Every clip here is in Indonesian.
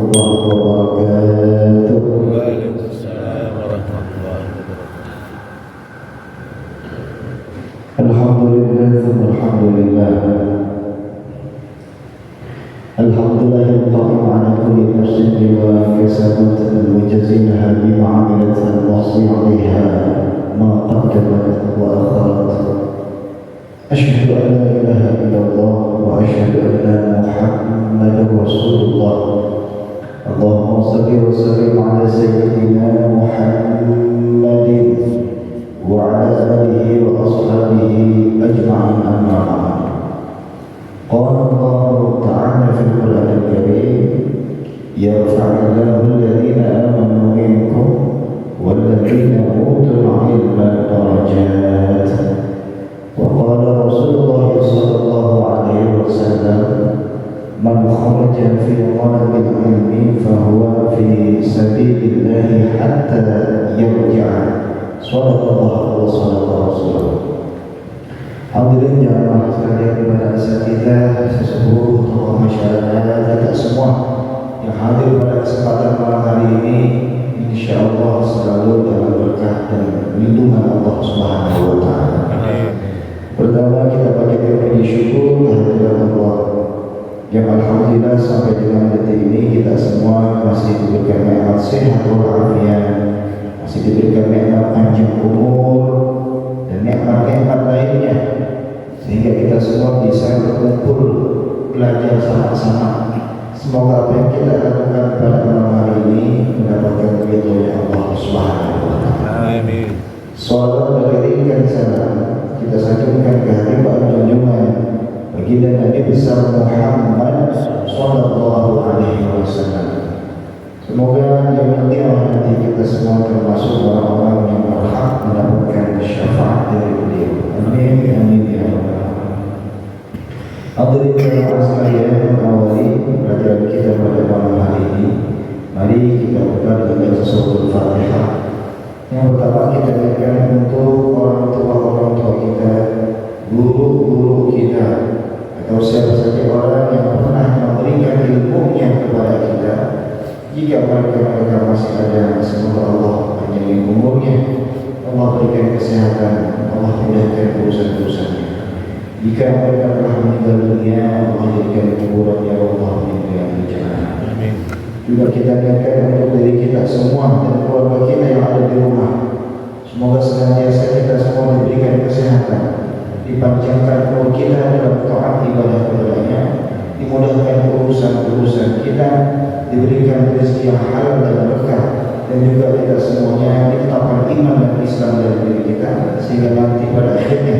warahmatullahi wabarakatuh. Waalaikumsalam warahmatullahi wabarakatuh. Alhamdulillah, alhamdulillah. Alhamdulillah yang qa'im ala kulli nafsin bima kasabat al-mujazinaha bima 'amilat al-muhsi 'alayha ma qaddamat wa akharat. Asyhadu an la ilaha illallah wa asyhadu anna Muhammadar Rasulullah. Allahumma shalli wa sallim ala sayyidina Muhammadin wa ala alihi wa ashabihi ajma'in, amma ba'd. Qala Allah ta'ala fil Qur'anil Karim, yarfa'illahu alladhina amanu minkum walladhina utul 'ilma darajat. Wa qala Rasulullah sallallahu alaihi wasallam, man kharaja fi talabil ilmi fahuwa fi sabilillah hatta yarji'a. Shadaqallahu wa sadaqa Rasulullah. Hadirin jamaah sekalian, pada asatidz, sesepuh, tokoh masyarakat, kita semua yang hadir pada kesempatan malam hari ini, insyaallah selalu dalam berkah dan lindungan Allah Subhanahu wa taala. Pertama, kita panjatkan puji syukur kehadirat Allah yang alhamdulillah sampai dengan detik ini kita semua masih diberikan nikmat sehat walafiat, masih diberikan nikmat panjang umur dan nikmat-nikmat lainnya, sehingga kita semua bisa berkumpul belajar sama-sama. Semoga apa yang kita lakukan pada malam hari ini mendapatkan ridho Allah Subhanahu wa taala. Amin. Salawat beriringkan salam kita sanjungkan ke hadirat junjungan baginda Nabi besar Muhammad sallallahu alaihi wasallam. Semoga yang nanti kita semua termasuk orang-orang yang berhak mendapatkan syafaat dari beliau. Amin amin ya rabbal alamin. Hadirin jemaah sekalian, mengawali pelajaran kita pada malam hari ini, mari kita buka dengan suratul Fatihah. Yang pertama kita berikan untuk orang tua kita, guru-guru kita, atau siapa saja orang yang pernah memberikan ilmunya kepada kita. Jika mereka masih ada, semoga Allah panjangkan umurnya, Allah berikan kesehatan, Allah mudahkan urusan-urusannya. Jika mereka telah meninggal dunia, Allah berikan kuburannya, Allah berikan jalan. Amin. Juga kita niatkan untuk diri kita semua dan keluarga kita yang ada di rumah. Semoga senantiasa kita semua diberikan kesehatan, dipanjangkan umur kita dalam taat ibadah kepadanya, dimudahkan urusan-urusan kita, diberikan rezeki yang halal dan berkah, dan juga kita semuanya ditetapkan iman dan Islam dalam diri kita, sehingga nanti pada akhirnya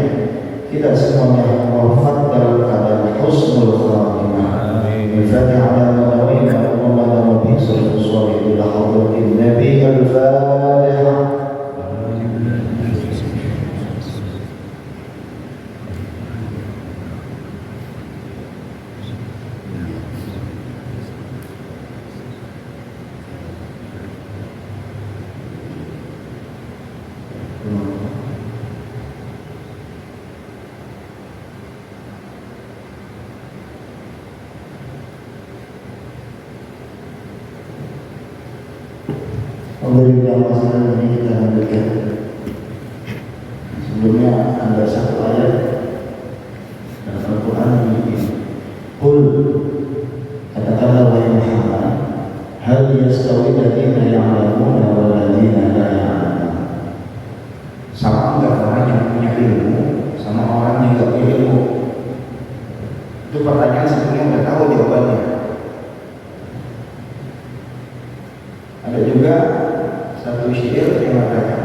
kita semuanya wafat dalam keadaan husnul khatimah. Al-Fatihah ala nawaina Muhammad wa bihi sallallahu alaihi wa sallam. Nabi al-Fatihah. Alhamdulillah, masalah ini kita lanjutkan. Sebelumnya ada satu ayat dalam Al-Quran ini. Qul, katakanlah wahai Muhammad, hal yastawi alladziina ya'lamuuna wal ladziina la ya'lamuun. Sama enggak orang yang punya ilmu sama orang yang enggak punya ilmu? Itu pertanyaan sebenarnya enggak tahu jawabannya. Ada juga satu syair yang mengatakan,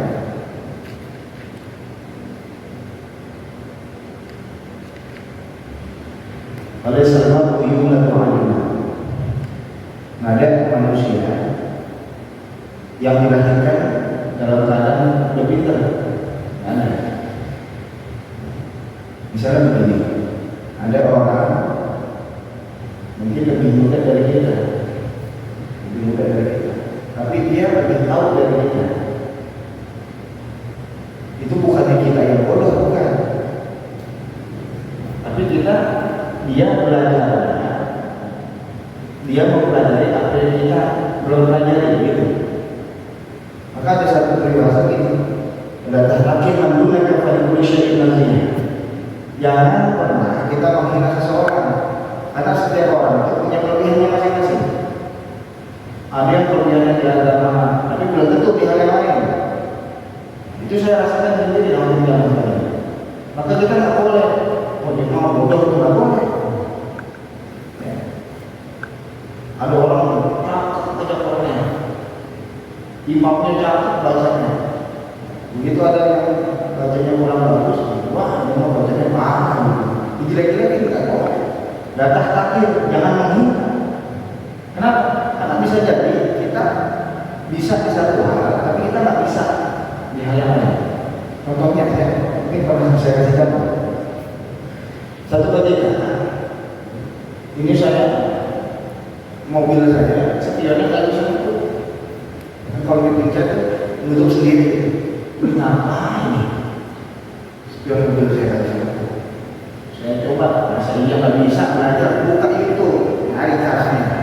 oleh sama uyulan wa'alina, ada manusia yang dilahirkan dalam keadaan lebih pintar. Ada. Misalnya begini, ada orang mungkin lebih muda dari kita, tapi dia lebih tahu dari kita. Itu bukannya kita yang bodoh, bukan. Tapi kita, dia belajar, dia mempelajari apa yang kita belum pelajari gitu. Maka ada satu peribahasa ini, la tahtaqir man dunaka fa kulli syai'in naziyah. Jangan pernah kita menghina seseorang, karena setiap orang itu punya kelebihannya masing-masing. Ada yang kelebihannya di agama, tapi belum tentu di hal yang lain. Itu saya rasakan sendiri dalam hidup saya. Maka kita nggak boleh, oh dia mau bodoh itu nggak boleh. Ya. Ada orang cakep baca Quran, imamnya cakep bacanya. Begitu ada yang bacanya kurang bagus, wah dia mau bacanya parah. Dijelek-jelekin nggak boleh. Datah takdir, jangan menghina. Kenapa? Karena bisa jadi kita bisa di satu hal, tapi kita nggak bisa di hal yang lain. Contohnya ini pernah saya kasih contoh. Satu ketika ini saya mobil saya spionnya nggak bisa tutup. Kalau dipencet nutup sendiri. Ini ngapain? Spion mobil saya nggak bisa tutup. Saya coba, masa iya nggak bisa belajar buka itu, nyari caranya.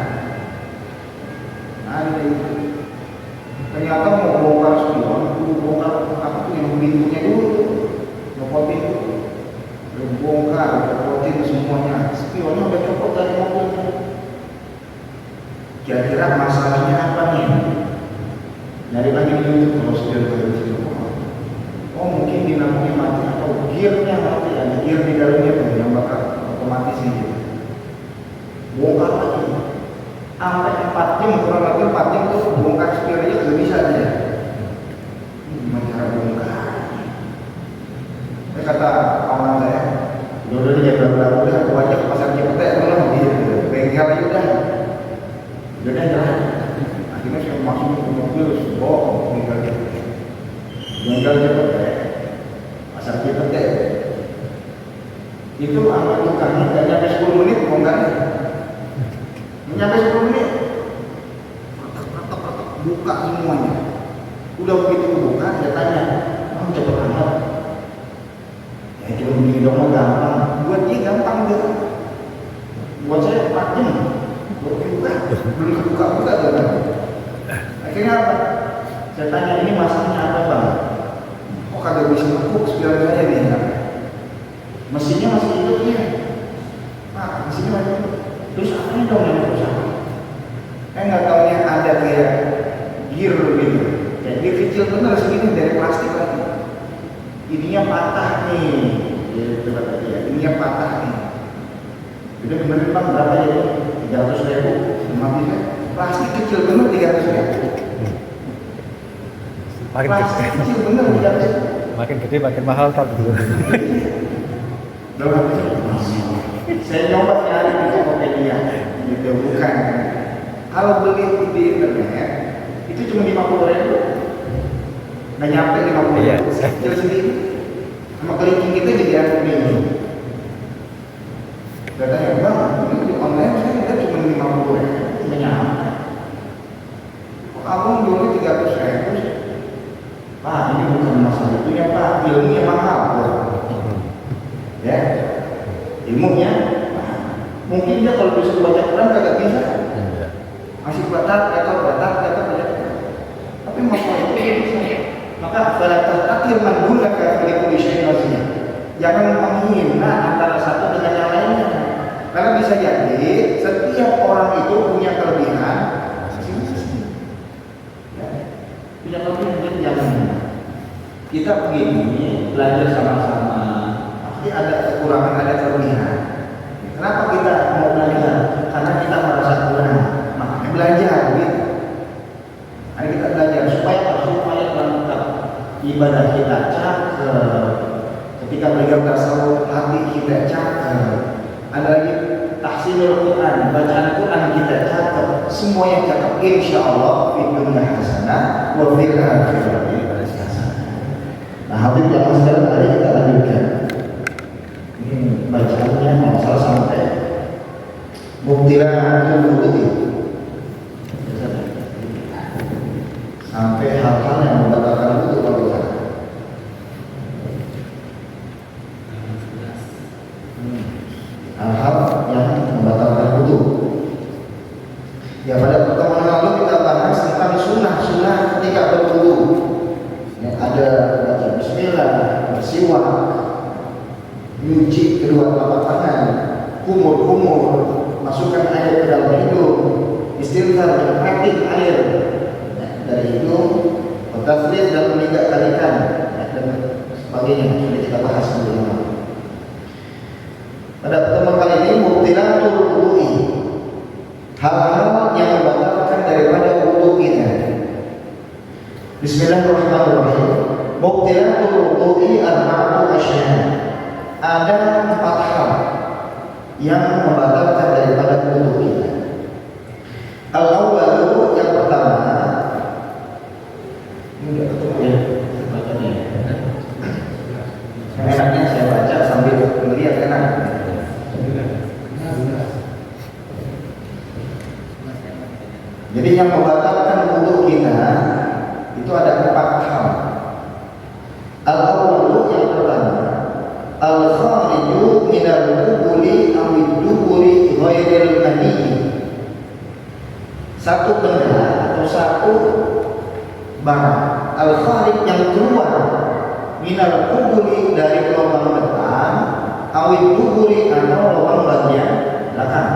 Ternyata mau bongkar spion, bongkar apa tuh yang pintunya dulu, copot pintu, bongkar, copotin semuanya. Spionnya udah copot dari mobilnya. Kira-kira masalahnya apa nih? Nyari lagi di YouTube kalau spion terjadi. Oh mungkin dinamonya mati atau gearnya mati, ada gear di dalamnya tuh yang bakal otomatis ini. Bongkar lagi. Sampai 4 jam, kurang lebih 4 jam tuh bongkar spion aja nggak bisa aja. Gimana cara bongkar? Saya kata kawan saya, udah dia berapa udah aku ajak ke pasar Cipete, tolong dia bengkel aja udah jalan. Akhirnya saya masuk ke mobil, bengkel Cipete, pasar Cipete. Itu anak tukangnya nggak nyampe 10 menit bongkarnya. Menyampai 10 menit buka semuanya. Udah begitu buka, dia tanya, kamu cepet amat. Ya cuma begini dong, gampang. Buat dia gampang gitu. Buat saya 4 jam. Buat buka, belum kebuka-buka kan. Akhirnya apa? Saya tanya, ini masalahnya apa bang? Kok kagak bisa masuk spion saya nih? Mesinnya masih hidup ya? Pak, mesinnya masih hidup. Terus apa dong yang rusak? Saya nggak tahunya ada kayak gear gitu, kayak gear kecil bener segini dari plastik lagi. Ininya patah nih, gitu katanya ya. Ininya patah nih. Jadi bener bang berapa ya? 300.000. Bisa plastik kecil bener 300.000. Makin plastik gede. kecil bener 300.000. Makin gede makin mahal tak dulu. Saya nyoba nyari di Tokopedia, gitu bukan. Kalau beli di internet itu cuma 50.000, nggak nyampe 50.000. Kecil sendiri, sama kelingking kita jadi anak ini. Katanya bang, ini di online saya lihat cuma 50.000, nggak nyampe. Kok abang jualnya 300.000? Pak, ini bukan masalah itu ya pak, ilmunya mahal. Ya. Ilmunya, mungkin dia kalau bisa baca Quran kagak bisa, masih batak, ya. Tapi masalah itu bisa. Maka pada akhir mandula ke polisi Indonesia, jangan menghina antara satu dengan yang lainnya. Karena bisa jadi setiap orang itu punya kelebihan, punya kelebihan jadi jangan. Kita begini belajar sama-sama. Pasti ada kekurangan, ada kelebihan. Kenapa kita mau belajar? Karena kita merasa kurang, makanya belajar. Gitu. Hari kita belajar supaya melakukan ibadah kita cakep. Ketika belajar tasawuf, hati kita cakep. Ada lagi tahsinul Quran, bacaan Quran kita cakep. Semua yang cakep, insya Allah fi dunya hasanah wa fil akhirati hasanah. Nah, hati yang sekarang tadi kita lanjutkan. Bacaannya masalah sampai mubtilatul wudu sampai hal-hal yang membatalkan wudu kalau kita hal-hal yang membatalkan wudu. Ya, pada pertemuan lalu kita bahas tentang sunnah ketika berwudu. Ya, ada baca bismillah, bersiwak, nyuci kedua telapak tangan, kumur-kumur, masukkan air ke dalam hidung, istighfar, menikmati air. Ya, dari itu bertasbih dan meninggalkan ya, dan sebagainya sudah kita bahas sebelumnya. Pada pertemuan kali ini mubtilatul wudu'i, hal-hal yang membatalkan daripada wudu kita. Bismillahirrahmanirrahim. Mubtilatul wudu'i arba'atu asya'. Ada 4 hal yang membatalkan daripada wudu kita. Al-awwalu, yang pertama, ini udah ketemu ya bacanya. Enaknya saya baca sambil melihat enak. Jadi yang membatalkan wudu kita itu ada 4 hal. Al-awwalu, yang pertama, al-khariju minal qubuli aw duburi ghairil mani. Satu benda atau satu barang, al-kharij, yang keluar, minal qubuli, dari lubang depan, aw duburi, atau lubang bagian belakang,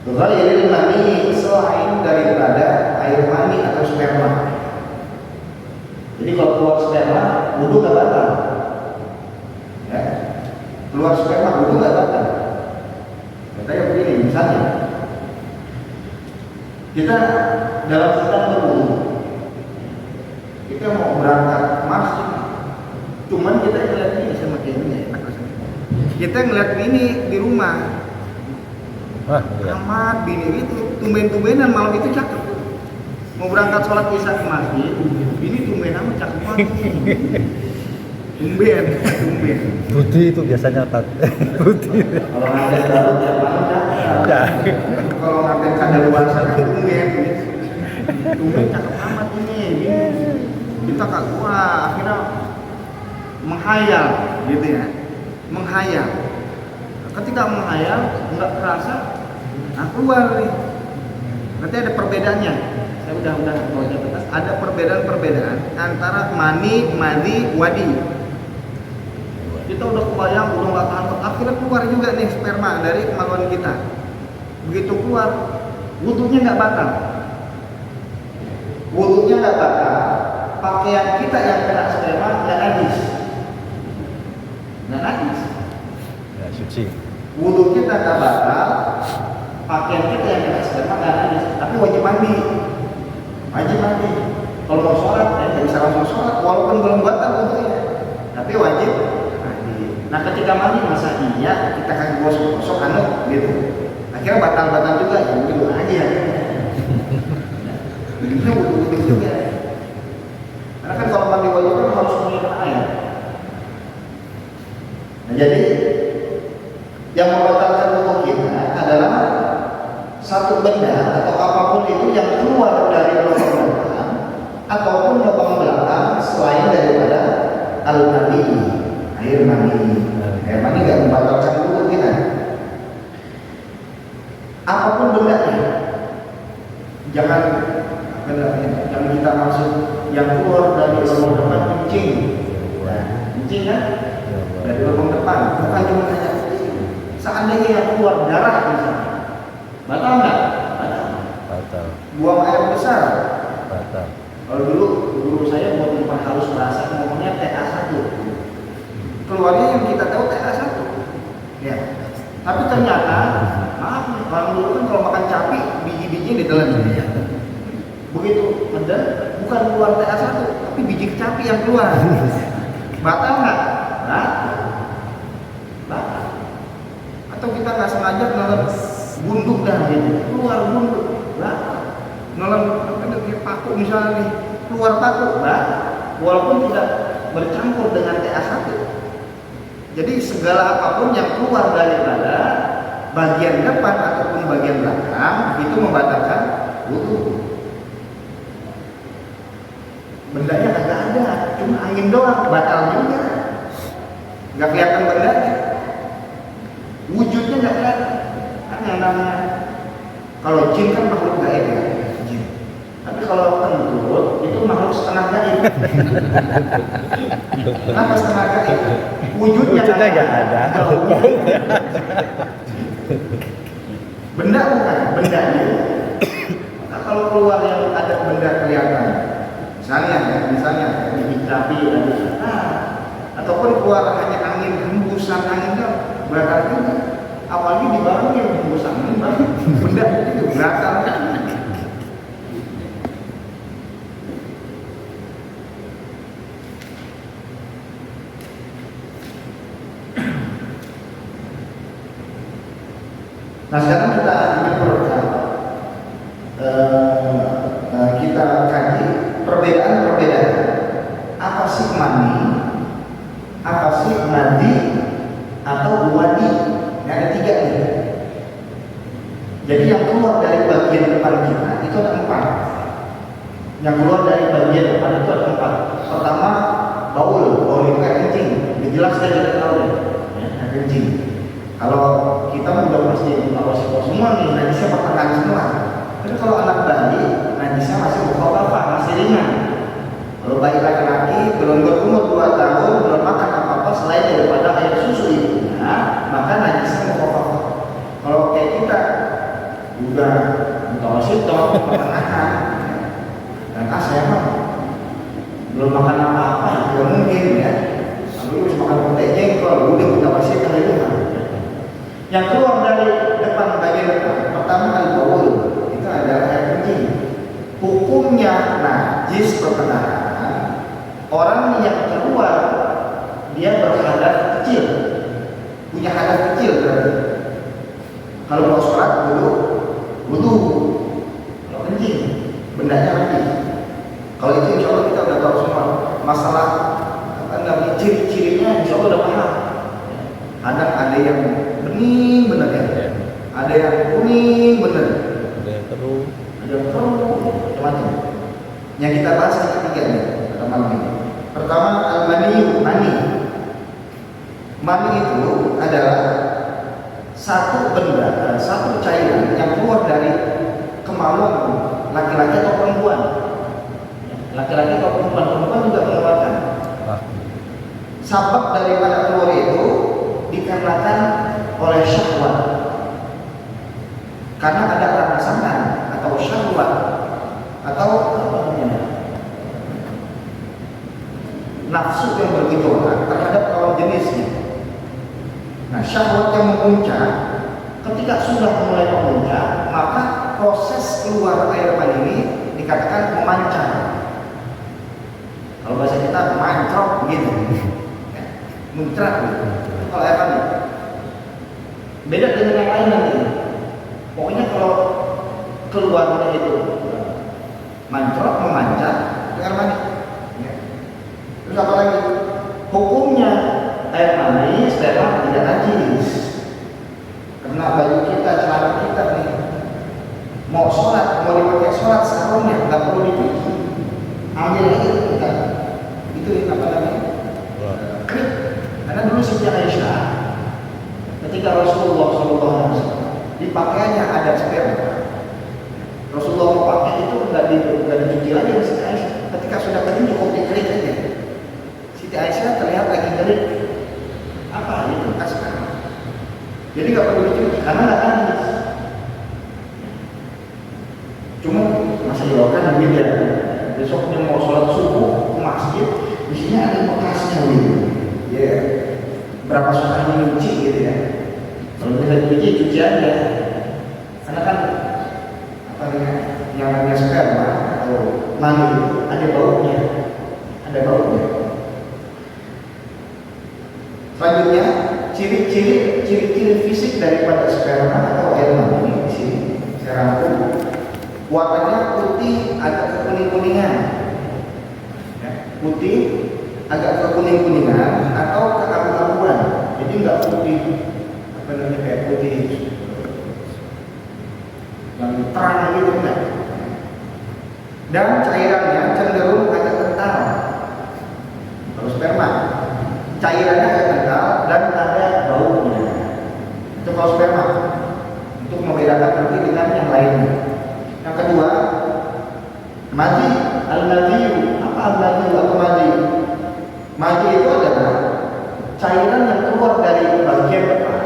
ghairil mani, selain daripada air mani atau sperma. Jadi kalau keluar sperma, wudu nggak batal. Ya, keluar sperma, wudu nggak batal. Katanya begini, misalnya kita dalam keadaan berwudu, kita mau berangkat masjid, cuman kita ngeliat ini sama ini, kita ngeliat ini di rumah. Amat bini itu tumben-tumbenan malam itu cakep. Mau berangkat sholat isya ke masjid, ini tumben amat cakep banget. Tumben. Putih itu biasanya putih. Kalau nganten baru tiap malam cakep. Kalau nganten kadaluarsa tumben. Tumben cakep amat ini. Kita wah, akhirnya menghayal gitu ya. Menghayal. Ketika menghayal nggak kerasa, keluar nih. Nanti ada perbedaannya. Saya udah baca betas. Ada perbedaan antara mani, wadi. Kita udah kebayang, udah nggak tahan, akhirnya keluar juga nih sperma dari kemaluan kita. Begitu keluar, wudunya nggak batal. Pakaian kita yang kena sperma nggak najis. Ya, suci. Wudu kita nggak batal, pakaian kita yang kena sperma nggak najis, tapi wajib mandi. Kalau mau sholat, ya bisa langsung sholat, walaupun belum batal wudunya, tapi wajib mandi. Nah, ketika mandi, masa iya kita kan gosok gitu. Akhirnya batal juga, ya wudu aja. Ini wudu juga. Karena kan kalau mandi wajib kan harus menggunakan air. Nah, jadi yang membatalkan wudu kita adalah satu benda atau apapun itu yang keluar dari lubang belakang ataupun lubang belakang selain daripada al-mani, air mani. Air mani nggak membatalkan wudu kita. Apapun bendanya, jangan kita maksud yang keluar dari lubang depan kencing. Kencing kan? Dari lubang depan, bukan cuma hanya kencing. Seandainya yang keluar darah misalnya, batal nggak? Batal. Buang air besar, Batal. kalau dulu guru saya buat memperhalus bahasa ngomongnya TA1. Keluarnya yang kita tahu TA1. Ya. Tapi ternyata, maaf nih, orang dulu kan kalau makan cabai biji-bijinya ditelan. Begitu pedas, bukan keluar TA1, tapi biji cabai yang keluar. Batal nggak? Batal. Atau kita nggak sengaja nelen bunduk dah gitu, keluar bunduk, nelen paku misalnya nih, keluar paku, walaupun tidak bercampur dengan TA1. Jadi segala apapun yang keluar daripada bagian depan ataupun bagian belakang itu membatalkan wudu. Bendanya kagak ada, cuma angin doang, batal juga. Nggak kelihatan bendanya, wujudnya nggak kelihatan. Kan yang namanya Kalau jin kan makhluk gaib ya, jin. Tapi kalau kentut itu makhluk setengah gaib. Kenapa setengah gaib? Wujudnya nggak ada. Benda bukan, benda itu. Nah, kalau keluar yang ada benda kelihatan, misalnya di api ada, ataupun keluar hanya angin hembusan angin kan berakar juga. Apalagi di barang yang hembusan angin, benda itu berakar. Nah sekarang kita kita kaji perbedaan apa sih mani, apa sih mandi atau wadi. Nah, ada 3 nih. Jadi yang keluar dari bagian depan kita itu ada 4. Yang keluar dari bagian depan itu ada 4. Pertama baul itu kayak kencing. Jelas kita tahu deh, ya, kencing. Kalau kita udah pasti semua nih, najisnya pertengahan semua. Tapi kalau anak bayi, najisnya masih mukhafafah, masih ringan. Kalau bayi laki-laki belum berumur 2 tahun, belum makan apa-apa selain daripada air susu ibunya, maka najisnya mukhafafah. Kalau kayak kita udah mutawasithah, pertengahan, dan saya mah belum makan apa-apa, tidak mungkin ya. Lalu harus makan putih jengkol, udah mutawasithah itu kan. Yang keluar dari depan bagian depan pertama al-baul itu adalah air kencing. Hukumnya najis pertengahan. Orang yang keluar dia berhadas kecil, punya hadas kecil berarti. Kalau mau sholat wudu, kalau kencing bendanya najis. Kalau itu insya Allah kita udah tahu semua. Masalah ciri-cirinya insya Allah udah paham. Ada yang bening bener ya, ada yang kuning bener, Ada yang keruh, macam-macam. Yang kita bahas yang ketiga nih pada malam ini. Pertama mani. Mani itu adalah satu benda, satu cairan yang keluar dari kemaluan laki-laki atau perempuan. Laki-laki atau perempuan juga mengeluarkan. Sabab daripada keluar itu dikarenakan oleh syahwat, karena ada rangsangan atau syahwat atau nafsu yang bergejolak terhadap lawan jenisnya. Nah, syahwat yang memuncak, ketika sudah mulai memuncak, maka proses keluar air mani ini dikatakan memancar. Kalau bahasa kita mancrot gitu, muncrat gitu. Kalau air mani beda dengan yang lain nanti. Pokoknya kalau keluarnya itu mancrot, memancar, itu air mani. Terus apa lagi? Hukumnya air mani sperma tidak najis. Karena baju kita, celana kita nih, mau sholat, mau dipakai sholat sarungnya nggak perlu dicuci. Ambil aja kita. Itu apa namanya? Krik. Karena dulu Siti Aisyah ketika Rasulullah SAW di pakaiannya ada sperma, Rasulullah mau pakai itu nggak dicuci lagi sama Siti Aisyah. Ketika sudah kering cukup dikerik aja. Siti Aisyah terlihat lagi kering. Apa itu asma? Jadi nggak perlu dicuci karena nggak najis. Cuma masih dilakukan gitu ya. Besoknya mau sholat subuh ke masjid, di sini ada bekasnya gitu. Ya, berapa suka nyuci gitu ya. Kalau bisa cuci aja. Karena kan apa namanya, yang namanya sperma atau mani ada baunya, Selanjutnya ciri-ciri fisik daripada sperma atau air mani di sini saya rangkum. Warnanya putih agak kekuning-kuningan, ya, putih agak kekuning-kuningan atau keabu-abuan. Jadi nggak putih apa namanya kayak putih yang terang gitu enggak. Dan cairannya cenderung agak kental. Kalau sperma cairannya agak kental dan ada baunya. Itu kalau sperma. Untuk membedakan nanti dengan yang yang lainnya. Yang kedua, madi, al-madiyu. Apa al-madiyu? Apa madi? Madi itu adalah cairan yang keluar dari bagian depan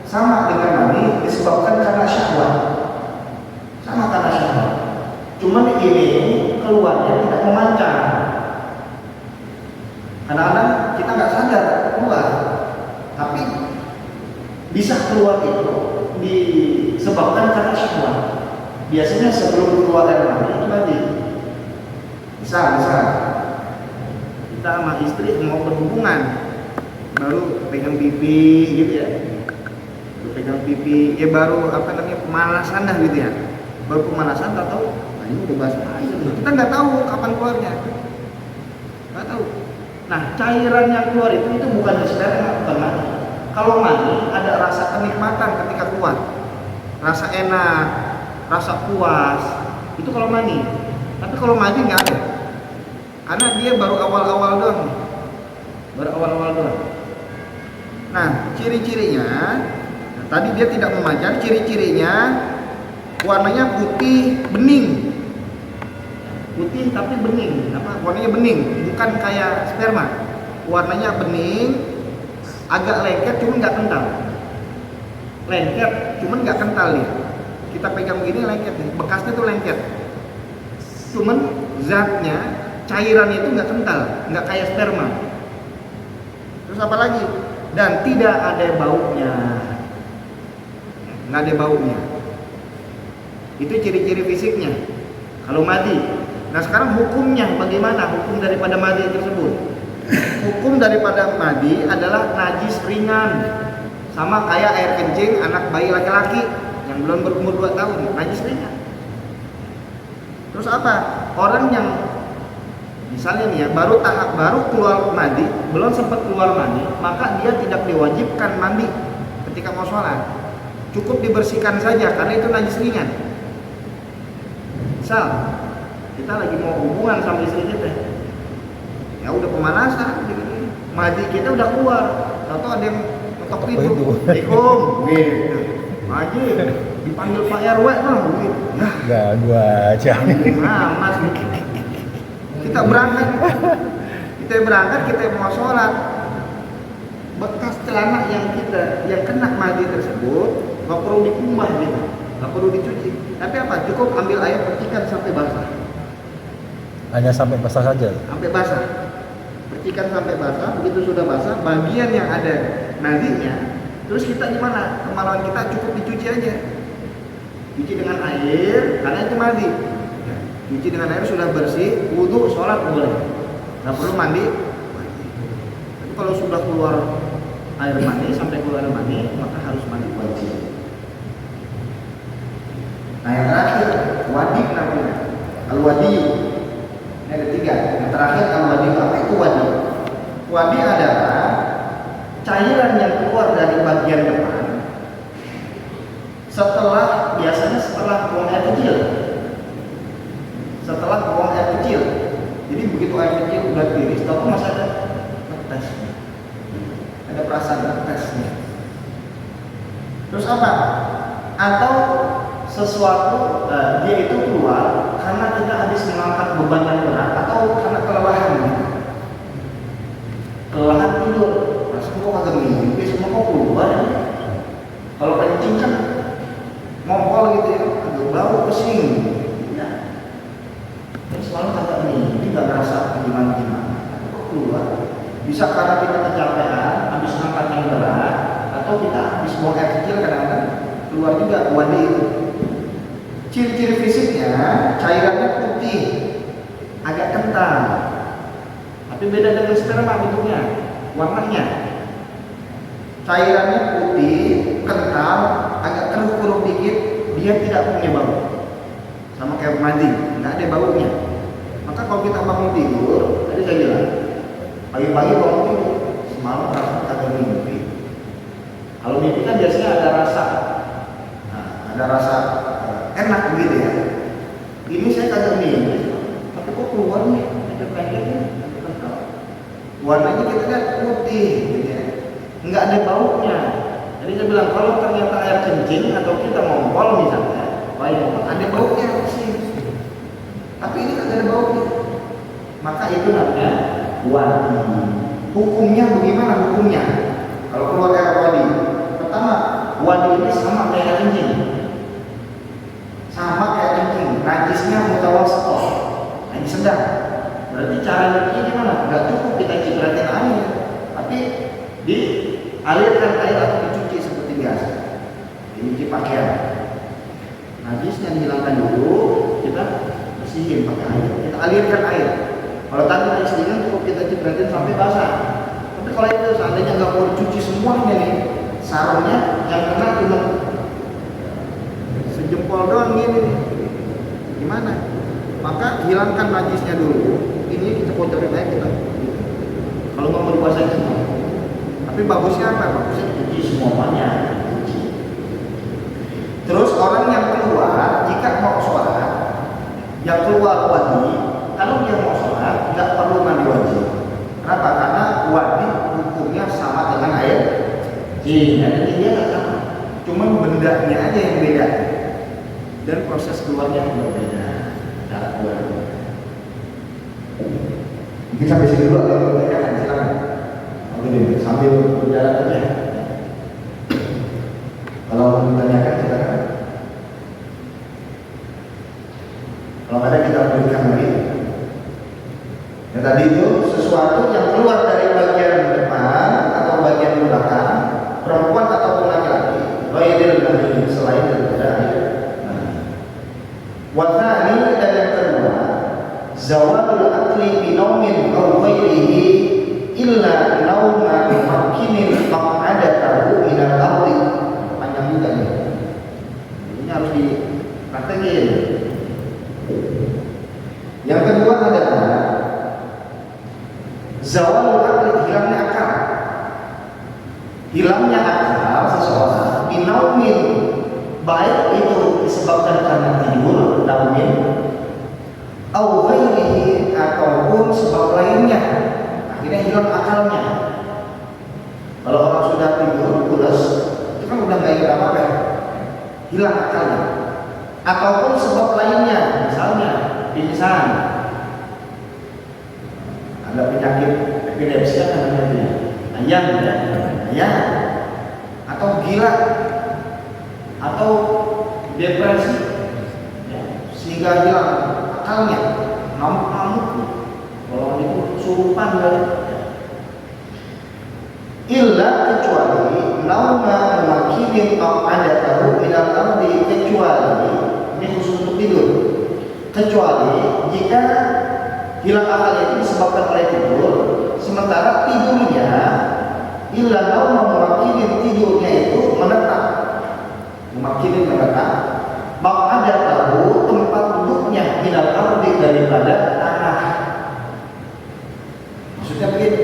sama dengan mani disebabkan karena syahwat. Sama karena syahwat. Cuman ini keluarnya tidak memancar. Kadang-kadang kita nggak sadar keluar, tapi bisa keluar itu disebabkan karena syahwat. Biasanya sebelum keluar dari mani itu mandi. Misal kita sama istri mau berhubungan, baru pegang pipi gitu ya, pegang pipi, ya baru pemanasan dah gitu ya, baru pemanasan atau ini udah basah aja, kita nggak tahu kapan keluarnya, nggak tahu. Nah, cairan yang keluar itu bukan sperma, bukan mani. Kalau mani ada rasa kenikmatan ketika keluar, rasa enak, rasa puas, itu kalau mani. Tapi kalau mani nggak ada, karena dia baru awal-awal doang, Nah, ciri-cirinya, tadi dia tidak memancar, ciri-cirinya warnanya putih bening. Putih tapi bening, warnanya bening, bukan kayak sperma. Warnanya bening, agak lengket cuman nggak kental. Lengket cuman nggak kental nih. Kita pegang gini lengket nih, bekasnya tuh lengket. Cuman zatnya, cairannya itu nggak kental, nggak kayak sperma. Terus apa lagi? Dan tidak ada baunya, nggak ada baunya. Itu ciri-ciri fisiknya. Kalau madi. Nah sekarang hukumnya bagaimana? Hukum daripada madi tersebut. Hukum daripada madi adalah najis ringan, sama kayak air kencing anak bayi laki-laki yang belum berumur 2 tahun, najis ringan. Terus apa? Orang yang misalnya nih ya, baru keluar mandi, belum sempat keluar mandi, maka dia tidak diwajibkan mandi ketika mau sholat. Cukup dibersihkan saja karena itu najis ringan. Misal kita lagi mau hubungan sama istri kita, ya udah pemanasan, mandi kita udah keluar, atau ada yang ngetok pintu, Assalamualaikum, gitu, maju, dipanggil Pak RW dong, gitu, ya, Ganggu aja. Mas, kita berangkat, kita mau sholat, bekas celana yang kena mandi tersebut nggak perlu dikumbah gitu, nggak perlu dicuci, tapi apa? Cukup ambil air percikan sampai basah. Hanya sampai basah saja. Sampai basah. Percikan sampai basah, begitu sudah basah, bagian yang ada nadinya, terus kita gimana? Kemaluan kita cukup dicuci aja. Cuci dengan air, karena itu mandi. Cuci dengan air sudah bersih, wudu, sholat boleh. Nggak perlu mandi. Tapi kalau sudah keluar air mani, sampai keluar air mani, maka harus mandi wajib. Nah yang terakhir, wadi namanya. Al-wadiyu. Ini ada 3. Yang terakhir al-wadiyu. Apa itu wadi? Wadi adalah cairan yang keluar dari bagian depan biasanya setelah buang air kecil. Setelah buang air kecil. Jadi begitu air kecil udah tiris, tapi masih ada netesnya. Ada perasaan netesnya. Terus apa? Atau sesuatu dia itu keluar karena kita habis mengangkat beban yang berat atau karena kelelahan gitu. Kelelahan tidur, masa kok kagak mimpi, semua kok keluar ya? Kalau kencing kan ngompol gitu ya, agak bau pesing ya. Ini semalam kagak mimpi, gak ngerasa gimana-gimana, kok keluar? Bisa karena kita kecapean, habis angkat yang berat, atau kita habis buang air kecil kadang-kadang keluar juga wadi itu. Ciri-ciri fisiknya cairannya putih, agak kental, tapi beda dengan sperma bentuknya, warnanya. Cairannya putih, kental, agak keruh-keruh dikit, dia tidak punya bau, sama kayak mandi, nggak ada baunya. Maka kalau kita bangun tidur, tadi saya bilang, pagi-pagi bangun tidur, semalam rasa kagak mimpi. Kalau mimpi kan biasanya ada rasa enak begitu ya. Ini saya kagak mimpi, tapi kok keluar nih, ada kayaknya, warnanya kita lihat putih, gitu ya, nggak ada baunya. Jadi saya bilang kalau ternyata air kencing atau kita ngompol misalnya, Baik, ada baunya sih. Tapi ini tidak ada baunya. Maka itu namanya wadi. Hukumnya bagaimana hukumnya? Kalau keluar air wadi, pertama wadi ini sama kayak kencing. Sama kayak kencing, najisnya mutawasithah, najis sedang. Berarti cara nyucinya gimana? Enggak cukup kita cipratin air, tapi dialirkan air atau dicuci seperti biasa. Dicuci pakaian. Najisnya dihilangkan dulu, kita bersihin pakai air. Kita alirkan air. Kalau tadi najis ringan cukup kita cipratin sampai basah. Tapi kalau itu seandainya nggak mau dicuci semuanya nih, sarungnya yang kena cuma sejempol doang gini, gimana? Maka hilangkan najisnya dulu. Ini kita kotorin aja kita. Kalau nggak mau dibasahin semua. Tapi bagusnya apa? Bagusnya cuci semuanya. Terus orang yang keluar jika mau sholat, yang keluar wadi, kalau dia mau sholat nggak perlu mandi wajib. Kenapa? Karena wadi hukumnya sama dengan air. Jadi dia nggak sama. Cuma bendanya aja yang beda. Dan proses keluarnya yang berbeda. Cara keluar. Mungkin sampai sini dulu ada yang bertanyakan, silakan. Oke, sambil berjalan aja. Kalau bertanyakan silakan. Kalau ada kita lanjutkan lagi. Ya tadi itu sesuatu yang keluar dari bagian depan atau bagian belakang, perempuan ataupun laki-laki, ghairil mani, selain daripada air. Wathani, dan yang kedua, zawalul akli binaumin aw ghairihi illa nauma mumakkinin maq'adatahu minal ardi. Panjang juga nih. Ini harus dipraktekin. Yang kedua adalah zawalul akli, hilangnya akal. Hilangnya akal seseorang binaumin, baik itu disebabkan karena tidur, naumin, au ghairihi, ataupun sebab lainnya, akhirnya hilang akalnya. Kalau orang sudah tidur pulas, itu kan udah nggak ingat apa-apa, hilang akalnya. Ataupun sebab lainnya, misalnya pingsan, ada penyakit epilepsi kan namanya, ayam, atau gila, atau depresi, ya, sehingga hilang akalnya, ngamuk-ngamuk, kalau itu surupan dari. Illa, kecuali nauma mumakkinin maq'adatahu minal ardi, kecuali ini khusus untuk tidur, kecuali jika hilang akal itu disebabkan oleh tidur, sementara tidurnya illa nauma mumakkinin, tidurnya itu menetap, mumakkinin menetap, maq'adatahu, tempat duduknya minal ardi, daripada tanah. Maksudnya begini,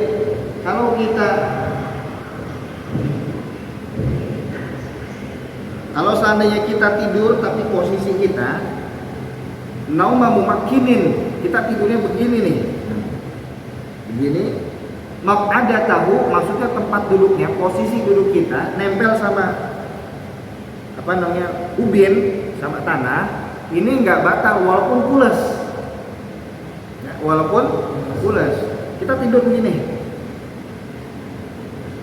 kalau seandainya kita tidur tapi posisi kita nauma mumakkinin, kita tidurnya begini nih, begini, maq'adatahu, maksudnya tempat duduknya, posisi duduk kita nempel sama apa namanya, ubin, sama tanah, ini nggak batal walaupun pulas, ya, walaupun pulas, kita tidur begini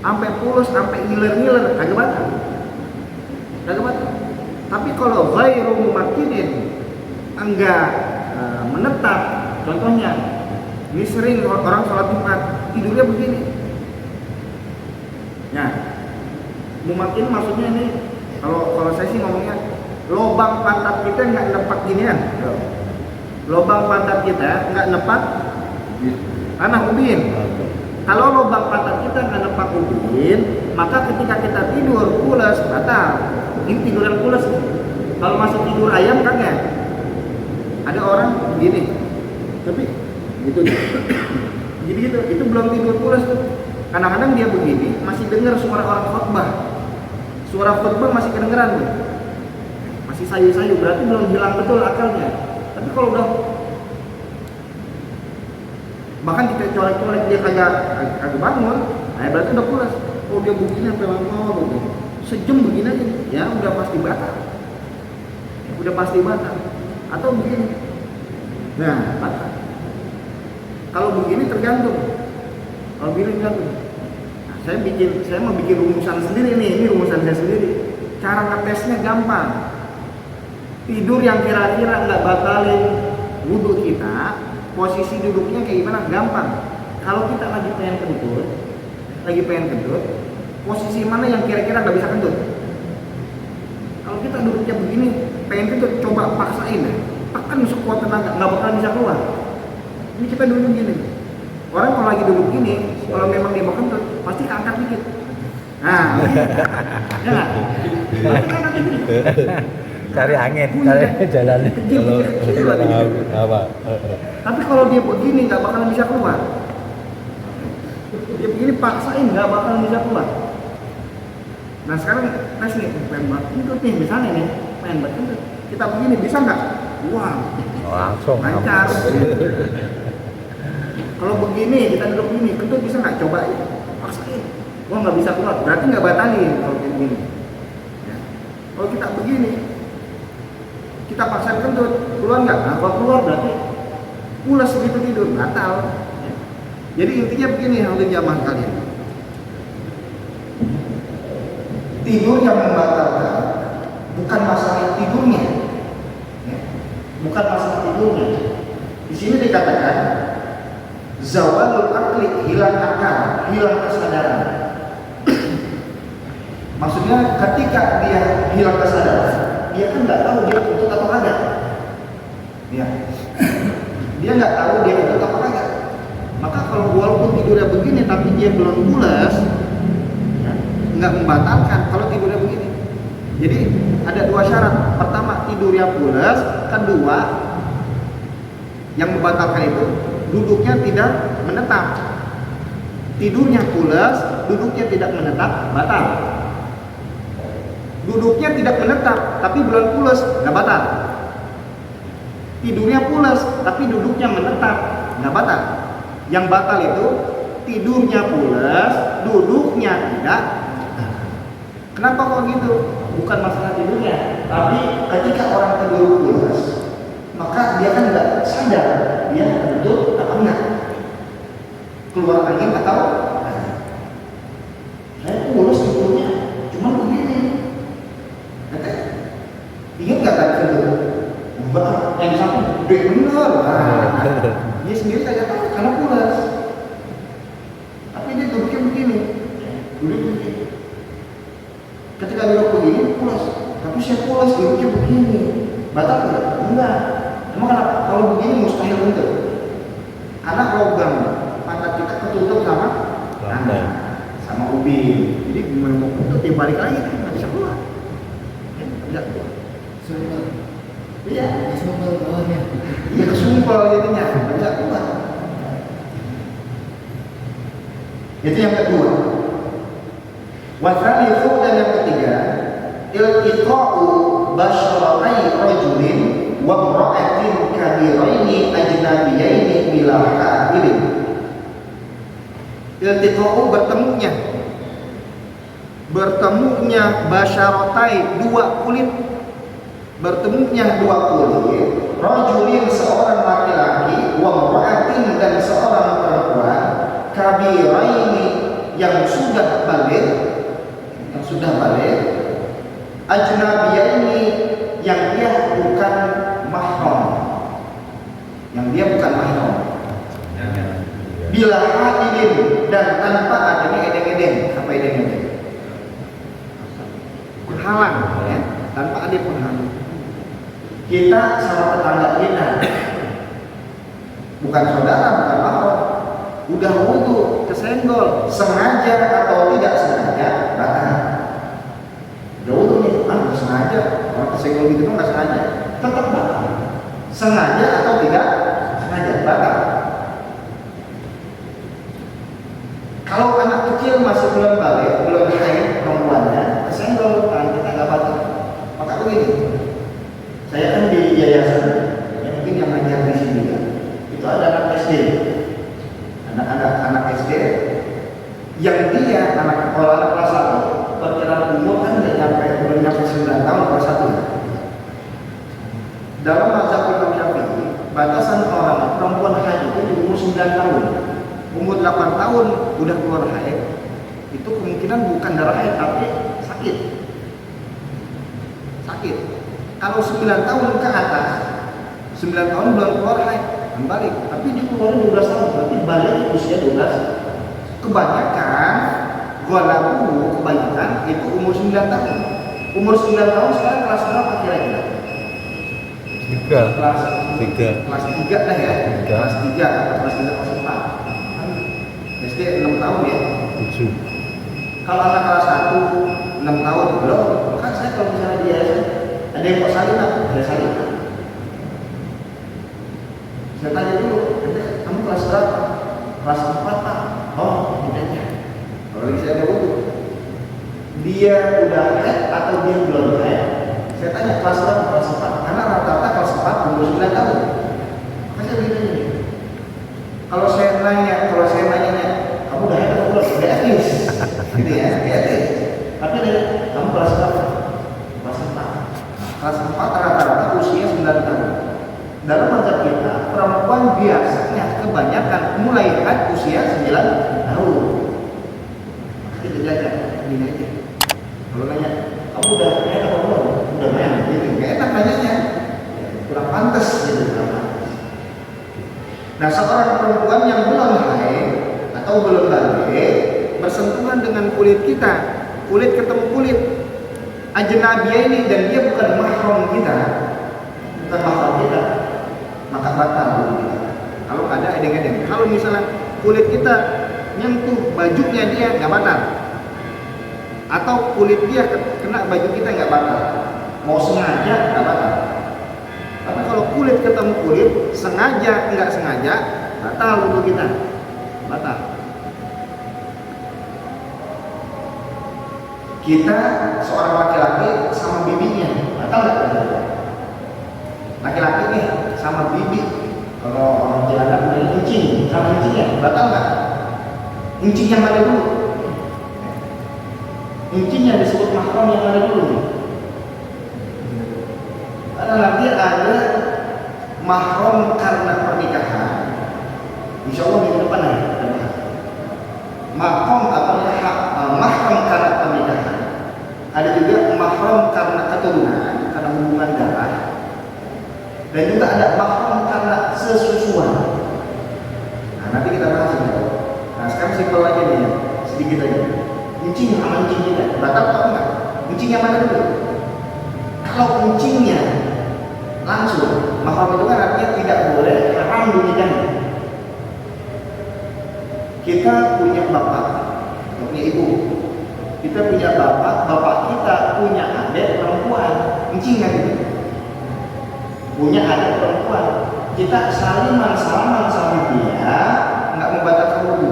sampai pulas, sampai ngiler-ngiler, kagak batal. Tapi kalau ghairu mumakkinin, enggak menetap, contohnya ini sering orang sholat Jumat tidurnya begini. Nah, mumakkin maksudnya ini, kalau saya sih ngomongnya lobang pantat kita nggak nepat ginian. Lobang pantat kita nggak nepat tanah ubin. Kalau lobang pantat kita nggak nepat ubin, maka ketika kita tidur pulas, batal. Ini tiduran pulas. Kalau masih tidur ayam kan ya, ada orang gini, tapi gitu, gitu, itu belum tidur pulas tuh. Kadang-kadang dia begini, masih dengar suara orang khotbah. Suara khotbah masih kedengeran tuh, masih sayu-sayu, berarti belum hilang betul akalnya. Tapi kalau udah, bahkan kita colek-colek dia kagak bangun, nah berarti udah pulas. Oh dia begini sampai lama begini, sejam begini aja, ya udah pasti batal. udah pasti batal. Atau begini, nah batal. Kalau begini tergantung. Kalau begini tergantung. Nah, saya mau bikin rumusan sendiri nih. Ini rumusan saya sendiri. Cara ngetesnya gampang. Tidur yang kira-kira nggak batalin wudhu kita, posisi duduknya kayak gimana? Gampang. Kalau kita lagi pengen kentut, posisi mana yang kira-kira nggak bisa kentut? Kalau kita duduknya begini, pengen kentut, coba paksain deh. Tekan sekuat tenaga, nggak bakal bisa keluar. Ini kita duduk gini. Orang kalau lagi duduk gini, kalau memang dia mau kentut, pasti keangkat dikit. Nah, ya nggak? Pasti keangkat dikit. Cari angin, cari jalan. Kalau apa? Tapi kalau dia begini nggak bakal bisa keluar. Dia begini paksain nggak bakal bisa keluar. Nah sekarang tes nih, pengen banget kentut nih, misalnya nih, pengen banget kentut. Kita begini bisa nggak? Wah, Langsung. lancar. Kalau begini kita duduk begini, kentut bisa nggak? Coba paksain. Wah nggak bisa keluar, berarti nggak batalin kalau kayak begini. Ya. Kalau kita begini, kita paksain kentut, keluar nggak? Nah, kalau keluar berarti pulas begitu tidur, batal. Ya. Jadi intinya begini hadirin jamaah kalian. Tidur yang membatalkan bukan masalah tidurnya, ya. Bukan masalah tidurnya. Di sini dikatakan zawalul akli, hilang akal, hilang kesadaran. Maksudnya ketika dia hilang kesadaran, dia kan nggak tahu dia kentut atau kagak. Ya. Dia nggak tahu dia kentut atau kagak. Maka kalau walaupun tidurnya begini tapi dia belum pulas, ya, nggak membatalkan kalau tidurnya begini. Jadi ada dua syarat. Pertama tidurnya pulas, kedua yang membatalkan itu duduknya tidak menetap. Tidurnya pulas, duduknya tidak menetap, batal. Duduknya tidak menetap, tapi belum pulas, nggak batal. Tidurnya pulas, tapi duduknya menetap, nggak batal. Yang batal itu tidurnya pulas, duduknya tidak. Kenapa kok gitu? Bukan masalah tidurnya, tapi ketika orang tidur pulas, maka dia kan nggak sadar dia kentut apa enggak, keluar angin atau saya pulas tidurnya, cuman begini. Ingat nggak tadi kentut? Yang satu gede bener. Dia sendiri kagak tahu karena pulas. Tapi dia duduknya begini. Duduk begini. Ketika duduk begini pulas. Tapi saya pulas duduknya begini. Batal enggak? Enggak. Emang kenapa? Kalau begini mustahil kentut. Karena logam pantat kita ketutup sama tanah, sama ubin. Jadi gimana mau kentut dia balik lagi kan nggak bisa keluar. Enggak keluar. Iya, kesumpel bawahnya. Iya, kesumpel jadinya, nggak bisa keluar. Itu yang kedua. Wasal itu dan yang ketiga, iltiqa'u basyaratai rajulin wa imra'atin kabiraini ajnabiyaini bila ka'ilin. Iltiqa'u bertemunya basyaratai dua kulit. Bertemunya dua kulit, rajulin seorang laki-laki, wa imra'atin dan seorang perempuan, kabiraini yang sudah balik, ajnabiyaini yang dia bukan mahram, bila adilin dan tanpa adanya edeng-edeng. Apa edeng-edeng? Penghalang, ya? Tanpa ada penghalang. Kita sama tetangga kita, bukan saudara, bukan mahram, udah wudu kesenggol, sengaja atau tidak sengaja batal. Udah wudu nih, nggak sengaja, orang kesenggol gitu nggak sengaja, tetap batal. Sengaja atau tidak sengaja batal. Kalau anak kecil masih belum balik, belum haid perempuannya, kesenggol tangan kita nggak batal. Maka begini. Saya kan di yayasan, yang mungkin yang ngajar di sini kan, itu ada anak SD, anak SD, yang dia anak kelas 1, perkiraan umur kan belum nyampe 9 tahun kelas 1. batasan orang perempuan haid itu di umur 9 tahun. Umur 8 tahun udah keluar haid, itu kemungkinan bukan darah haid tapi sakit. Sakit. Kalau 9 tahun ke atas, 9 tahun belum keluar haid, balik. Tapi dia keluar 12 tahun, berarti balik usia 12. Kebanyakan kebanyakan itu umur 9 tahun. Umur 9 tahun sekarang kelas berapa kira-kira? 3. Kelas 3. Kelas 3 dah ya. Kelas 3 atau kelas 3 kelas 4. SD 6 tahun ya. 7. Kalau anak kelas 1 6 tahun belum, kan saya kalau misalnya dia ada yang kok salin apa? Dia salin. Saya tanya dulu, kamu kelas berapa? Kelas 4 Pak. Oh, bedanya. Kalau lagi saya ada buku, dia udah haid atau dia belum haid? Saya tanya kelas berapa? Kelas 4. Karena rata-rata kelas 4 umur 9 tahun. Makanya bedanya. Kalau saya nanya, kamu udah haid atau belum? Udah etis, gitu ya, etis. Tapi kamu kelas berapa? Kelas 4. Kelas 4 rata-rata usia 9 tahun. Dalam mazhab kita, perempuan biasanya kebanyakan mulai haid usia 9 tahun. Kita jaga, ini aja. Kalau nanya, kamu udah haid atau belum? Udah main, jadi nggak enak nanyanya. Kurang pantas gitu. Nah, seorang perempuan yang belum haid atau belum balik bersentuhan dengan kulit kita, kulit ketemu kulit ajnabiyah ini, dan dia bukan mahram kita, maka batal wudhu kita. Kalau ada edeng-edeng, kalau misalnya kulit kita nyentuh bajunya dia, nggak batal. Atau kulit dia kena baju kita, nggak batal. Mau sengaja nggak batal. Tapi kalau kulit ketemu kulit, sengaja nggak sengaja, batal wudhu kita, batal. Kita seorang laki-laki sama bibinya, batal nggak? Laki-laki nih sama bibi, kalau orang jalan punya kencing sama kencingnya, batal nggak? Kencing yang mana dulu? Kencing yang disebut mahram yang mana dulu? Karena nanti ada mahram karena pernikahan. Insya Allah minggu depan ya. Mahram mahram karena pernikahan. Ada juga mahram karena keturunan, karena hubungan darah. Dan juga ada mahram karena sesusuan. Nah, nanti kita bahas ini. Nah, sekarang simpel aja nih, sedikit aja. Kencing sama kencing kita, batal atau enggak? Kencing yang mana dulu? Kalau kencingnya langsung, mahram itu kan artinya tidak boleh, haram bunyikan. Kita punya bapak, punya ibu. Kita punya bapak kita punya adik perempuan, kencing kan gitu. Punya adik perempuan, kita salaman sama dia, nggak membatalkan wudhu,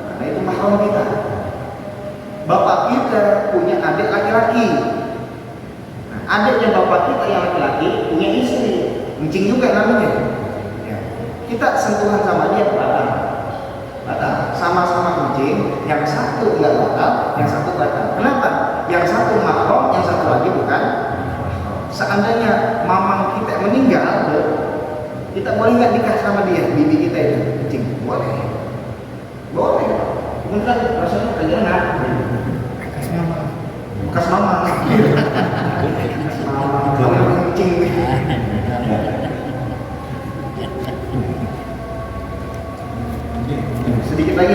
karena itu mahram kita. Bapak kita punya adik laki-laki, nah, adiknya bapak kita yang laki-laki punya istri, kencing juga namanya. Ya. Kita sentuhan sama dia batal, sama-sama kencing, yang satu nggak batal, yang satu batal. Kenapa? Yang satu mahram, yang satu lagi bukan. Seandainya mamang kita meninggal, kita boleh nggak nikah sama dia, bibi kita itu kencing? Boleh. Kemudian rasanya kayak enak. Bekas mama. Kalau kencing. Sedikit lagi.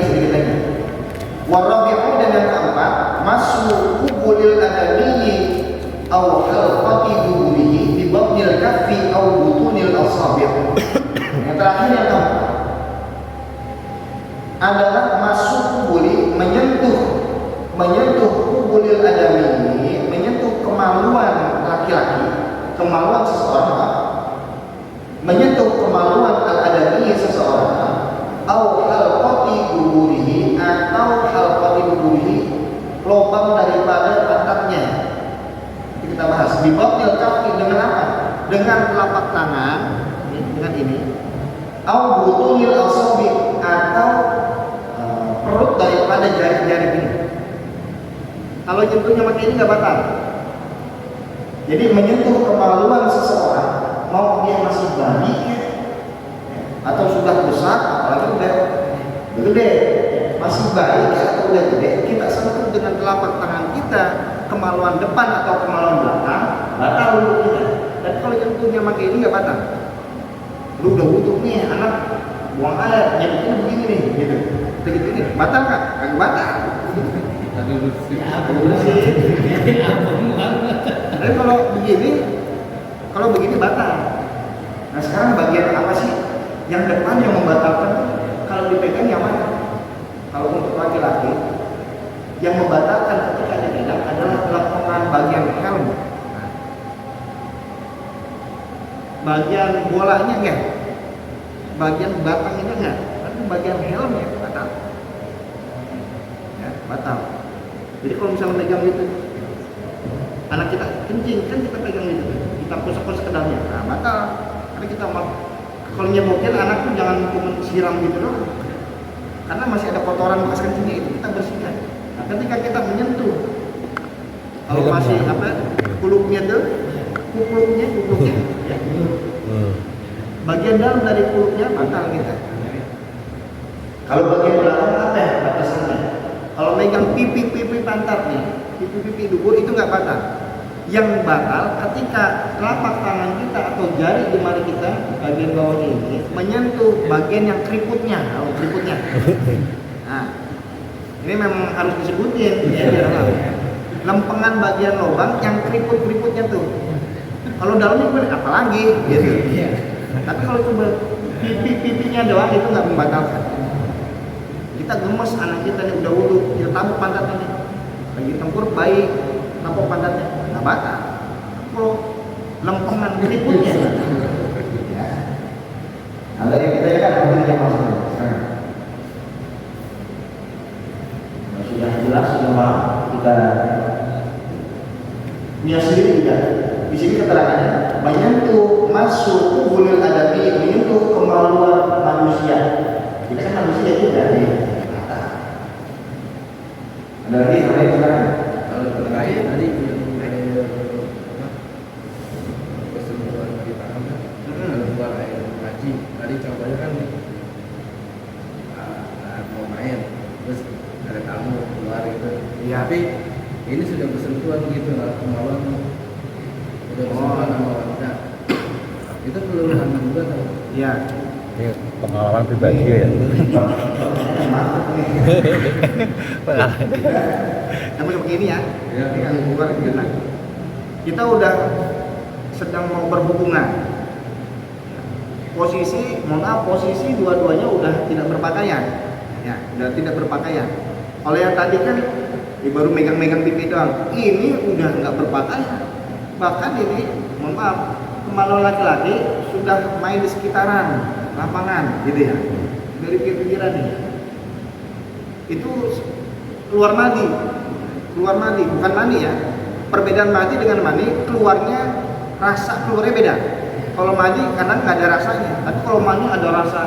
Warabi'u, dan yang keempat, masuk kubulil adamiyyi aw halqati duburihi bi batnil kaffi aw butunil asabi'. Yang terakhir yang keempat adalah masuk kubuli, menyentuh kubulil adami, menyentuh kemaluan laki-laki, kemaluan seseorang, menyentuh kemaluan al-adami seseorang, aw halqati duburihi, atau halqati duburihi, lubang daripada pantatnya. Kita bahas di batnil kaffi dengan apa? Dengan telapak tangan, dengan ini. Au butunil asabi, atau perut daripada jari-jari ini. Kalau nyentuhnya pakai ini nggak batal. Jadi menyentuh kemaluan seseorang, mau dia masih bayi atau sudah besar, apalagi udah gede, masih bayi atau udah gede, kita sentuh dengan telapak tangan kita kemaluan depan atau kemaluan belakang, batal wudhu kita. Dan kalau nyentuhnya pakai ini nggak batal. Lu udah wudhu nih, anak buang air, nyentuhnya begini nih, gitu. Begitu ini, batal nggak? Kagak batal. Tapi kalau begini batal. Nah sekarang bagian apa sih yang depan yang membatalkan? Kalau dipegang yang mana? Kalau untuk laki-laki yang membatalkan ketika dipegang adalah lapangan bagian helm. Bagian bolanya enggak, bagian batangnya enggak, tapi bagian helmnya batal. Ya, batal. Jadi kalau misalnya pegang gitu, anak kita kencing kan kita pegang gitu, kita pusat-pusat ke dalamnya, nah batal. Karena kita mau kalau nyemokin anak tuh jangan cuma siram gitu loh, karena masih ada kotoran bekas kencingnya itu kita bersihkan. Nah, ketika kita menyentuh, kalau masih apa kulupnya tuh, kupluknya, ya. Bagian dalam dari kulupnya batal kita. Kalau bagian belakang apa ya batasannya? Kalau megang pipi pantatnya, pipi dubur itu nggak batal. Yang batal ketika telapak tangan kita atau jari jemari kita bagian bawah ini menyentuh bagian yang keriputnya, keriputnya. Nah, ini memang harus disebutin ya biar tahu. Lempengan bagian lubang yang keriputnya tuh. Kalau dalamnya gue apalagi gitu. Tapi kalau coba pipinya doang itu nggak membatalkan. Kita gemes anak kita nih udah wudhu, kita tabuk pantatnya nih. Lagi tempur bayi, tabuk pantatnya, nggak batal. Kalau lempengan keriputnya, ya. Nah dari kita ya kan begini yang maksudnya. Sudah jelas semua kita. Nia sendiri juga. Di sini keterangannya menyentuh masuk kubulil adami, menyentuh kemaluan manusia. Kita kan manusia juga nih. Ada lagi yang lain sekarang? Kalau terkait tadi keseluruhan di tangan kan, keluar air haji. Tadi contohnya kan mau main, terus ada tamu keluar itu. Iya. Tapi ini sudah bersentuhan gitu lah kemaluan. Udah bersentuhan sama wanita. Itu perlu hamil juga kan? Iya. Ini pengalaman pribadi ya. Namun begini ya, yang keluar kita. Kita udah sedang mau berhubungan. Posisi dua-duanya udah tidak berpakaian. Ya, udah tidak berpakaian. Kalau yang tadi kan baru megang-megang pipi doang. Ini udah nggak berpakaian. Bahkan ini, mohon maaf, kemaluan laki-laki sudah main di sekitaran lapangan, gitu ya, dari pinggir-pinggiran nih. Itu keluar mandi, bukan mandi ya. Perbedaan mandi dengan mandi, rasa keluarnya beda. Kalau mandi karena nggak ada rasanya, tapi kalau mandi ada rasa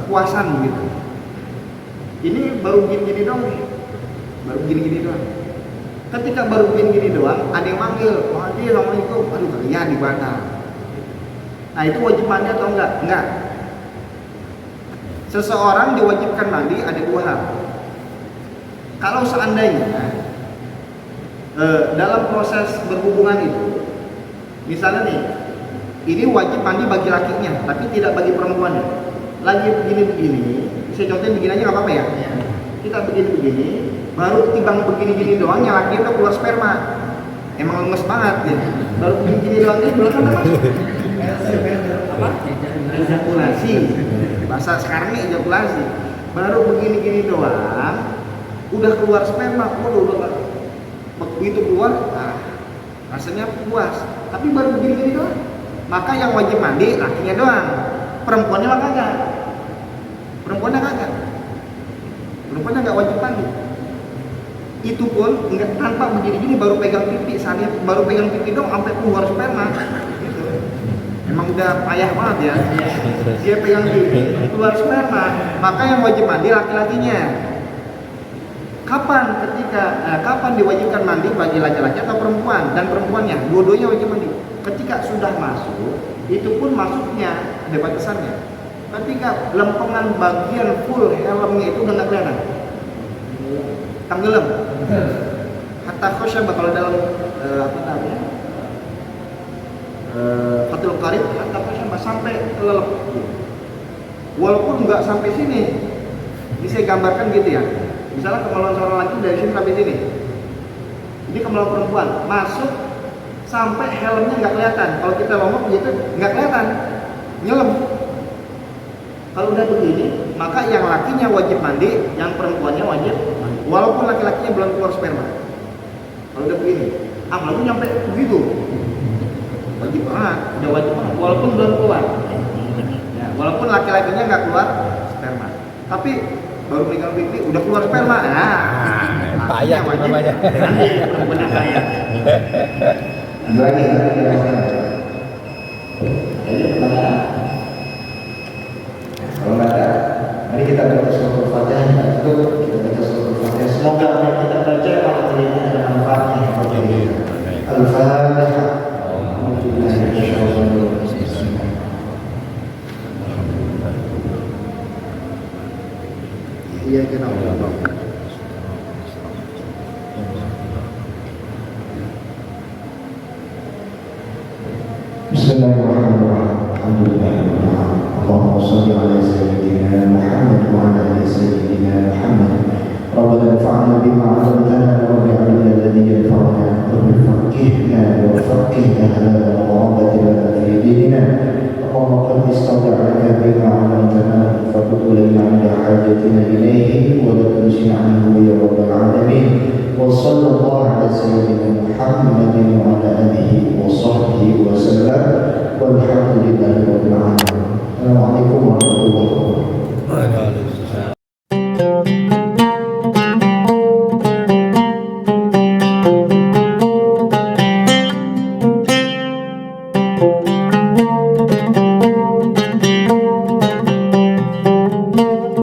kepuasan gitu. Ini baru gini-gini doang nih, Ketika baru gini doang, ada yang manggil, Haji, Assalamualaikum, aduh kalian dibatal. Nah itu wajib mandi atau enggak? Enggak. Seseorang diwajibkan mandi ada dua hal. Kalau seandainya dalam proses berhubungan itu, misalnya nih, ini wajib mandi bagi lakinya, tapi tidak bagi perempuannya. Lagi begini, saya contohin begini aja nggak apa-apa ya. Kita begini, baru timbang begini doang, yang laki udah keluar sperma. Emang lemes banget ya. Baru begini doang ini belum kan apa? Ejakulasi. Bahasa sekarangnya ejakulasi. Baru begini doang, udah keluar sperma, udah begitu keluar, nah, rasanya puas. Tapi baru begini doang. Maka yang wajib mandi lakinya doang. Perempuannya mah kagak. Perempuannya nggak wajib mandi. Itu pun nggak tanpa begini baru pegang pipi, baru pegang pipi dong sampai keluar sperma. Gitu. Emang udah payah banget ya. Dia pegang pipi, keluar sperma, maka yang wajib mandi laki-lakinya. Kapan diwajibkan mandi bagi laki-laki atau perempuan? Dan perempuannya, dua-duanya wajib mandi. Ketika sudah masuk Itu pun masuknya ada batasannya. Ketika lempengan bagian full helmnya itu udah nggak kelihatan, tenggelam. Hatta khosyabah kalau dalam apa namanya Fathul Qarib, hatta khosyabah sampai kelelep. Walaupun nggak sampai sini, ini saya gambarkan gitu ya. Misalnya kemaluan seorang laki dari sini sampai sini. Ini kemaluan perempuan masuk sampai helmnya nggak kelihatan. Kalau kita lompat gitu nggak kelihatan, nyelam. Kalau udah begini, maka yang lakinya wajib mandi, yang perempuannya wajib mandi. Walaupun laki-lakinya belum keluar sperma. Kalau udah begini, apalagi nyampe begitu, wajib banget, udah wajib banget. Walaupun belum keluar, ya, walaupun laki-lakinya nggak keluar sperma, tapi baru meninggal pikir udah keluar sperma, payah itu namanya. Perempuannya kaya. Lagi. Jadi pertanyaan. Kalau nggak ada, mari kita baca surah Al-Fatihah. Kita tutup, kita baca surah Al-Fatihah. Semoga apa yang kita baca pada hari ini ada manfaatnya. Al-Fatihah. Iya kita ngomong. Bismillahirrahmanirrahim. Alhamdulillah. اللهم صل على سيدنا محمد وعلى ال سيدنا محمد. ربنا انفعنا بما علمتنا رب علمنا الذي ينفعنا رب فقهنا وفقه اهلنا وغربة لنا في ديننا. اللهم قد استودعناك بما علمتنا فقد الينا عند حاجتنا اليه ولا تنسنا عنه يا رب العالمين.